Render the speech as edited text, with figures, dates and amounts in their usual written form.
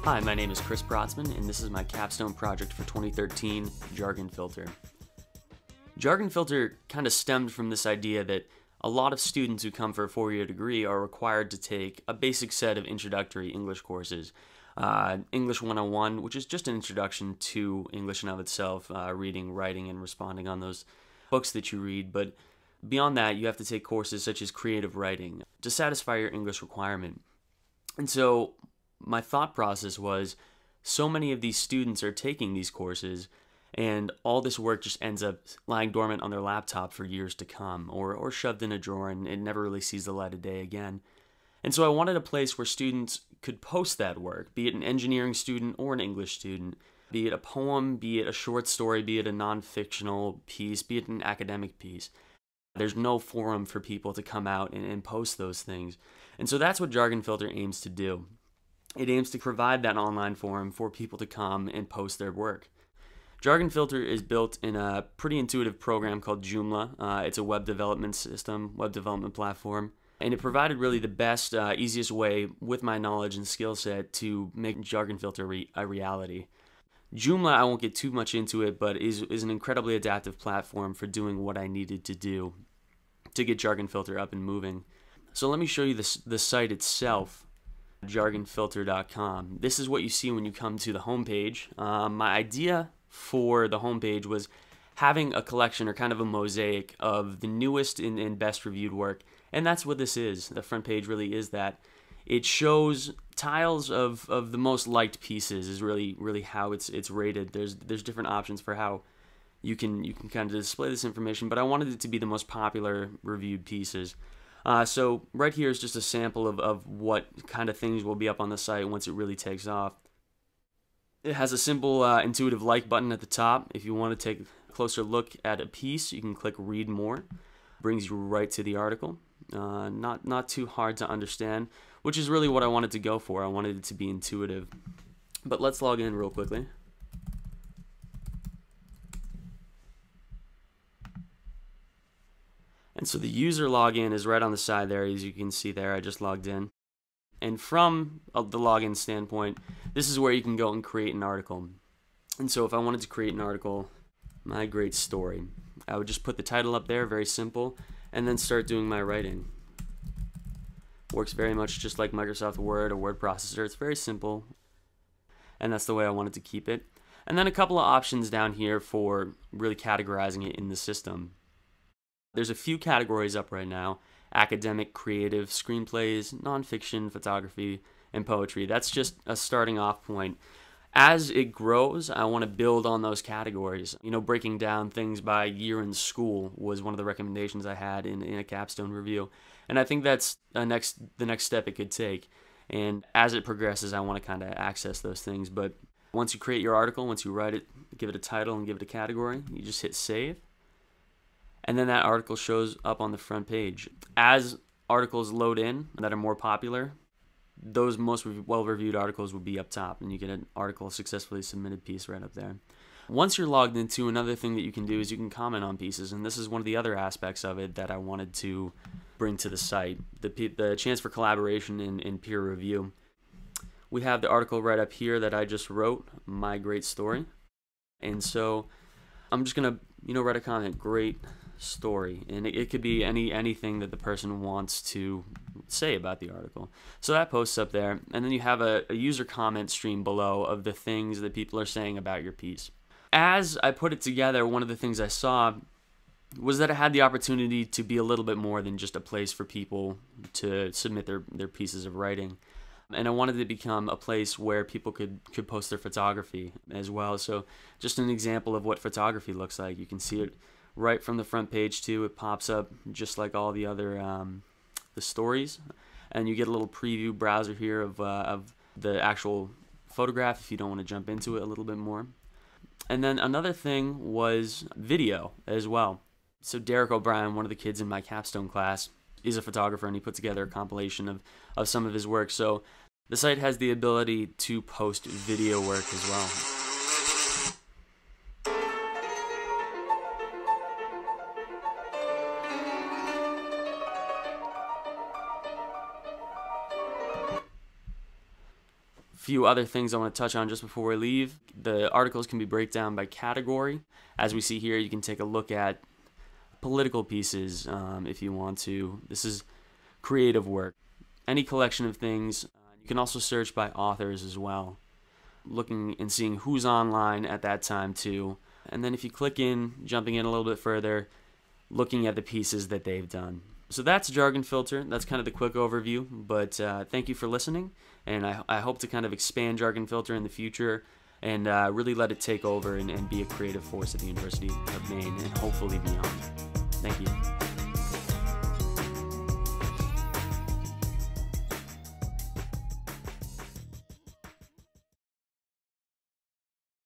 Hi, my name is Chris Protzman, and this is my capstone project for 2013, Jargon Filter. Jargon Filter kind of stemmed from this idea that a lot of students who come for a four-year degree are required to take a basic set of introductory English courses. English 101, which is just an introduction to English in of itself, reading, writing, and responding on those books that you read. But beyond that, you have to take courses such as creative writing to satisfy your English requirement. And so my thought process was, so many of these students are taking these courses, and all this work just ends up lying dormant on their laptop for years to come, or shoved in a drawer, and it never really sees the light of day again. And so I wanted a place where students could post that work, be it an engineering student or an English student, be it a poem, be it a short story, be it a non-fictional piece, be it an academic piece. There's no forum for people to come out and post those things. And so that's what Jargon Filter aims to do. It aims to provide that online forum for people to come and post their work. Jargon Filter is built in a pretty intuitive program called Joomla. It's a web development system, web development platform, and it provided really the best, easiest way, with my knowledge and skill set, to make Jargon Filter a reality. Joomla, I won't get too much into it, but is an incredibly adaptive platform for doing what I needed to do to get Jargon Filter up and moving. So let me show you the site itself, jargonfilter.com. This is what you see when you come to the homepage. My idea for the homepage was having a collection, or kind of a mosaic, of the newest and best reviewed work, and that's what this is. The front page really is that. It shows tiles of the most liked pieces, is really how it's rated. There's different options for how you can kind of display this information, but I wanted it to be the most popular reviewed pieces. So right here is just a sample of what kind of things will be up on the site once it really takes off. It has a simple intuitive like button at the top. If you want to take a closer look at a piece, you can click read more. Brings you right to the article. Not too hard to understand, which is really what I wanted to go for. I wanted it to be intuitive. But let's log in real quickly. And so the user login is right on the side there, as you can see there. I just logged in. And from the login standpoint, this is where you can go and create an article. And so if I wanted to create an article, my great story, I would just put the title up there, very simple, and then start doing my writing. Works very much just like Microsoft Word or word processor. It's very simple, and that's the way I wanted to keep it. And then a couple of options down here for really categorizing it in the system. There's a few categories up right now: academic, creative, screenplays, nonfiction, photography, and poetry. That's just a starting off point. As it grows, I want to build on those categories. You know, breaking down things by year in school was one of the recommendations I had in a capstone review. And I think that's the next step it could take. And as it progresses, I want to kind of access those things. But once you create your article, once you write it, give it a title and give it a category, you just hit save. And then that article shows up on the front page. As articles load in that are more popular, those most well-reviewed articles will be up top, and you get an article successfully submitted piece right up there. Once you're logged into, another thing that you can do is you can comment on pieces, and this is one of the other aspects of it that I wanted to bring to the site, the chance for collaboration and peer review. We have the article right up here that I just wrote, my great story, and so I'm just gonna write a comment, great story, and it could be anything that the person wants to say about the article. So that posts up there, and then you have a user comment stream below of the things that people are saying about your piece. As I put it together, one of the things I saw was that it had the opportunity to be a little bit more than just a place for people to submit their pieces of writing. And I wanted it to become a place where people could post their photography as well. So just an example of what photography looks like. You can see it right from the front page too. It pops up just like all the other the stories, and you get a little preview browser here of the actual photograph if you don't want to jump into it a little bit more. And then another thing was video as well. So Derek O'Brien, one of the kids in my capstone class, is a photographer, and he put together a compilation of some of his work. So the site has the ability to post video work as well. few other things I want to touch on just before we leave. The articles can be broken down by category. As we see here, you can take a look at political pieces if you want to. This is creative work. Any collection of things. You can also search by authors as well, looking and seeing who's online at that time too. And then if you click in, jumping in a little bit further, looking at the pieces that they've done. So that's Jargon Filter. That's kind of the quick overview, but thank you for listening, and I hope to kind of expand Jargon Filter in the future and really let it take over and be a creative force at the University of Maine and hopefully beyond. Thank you.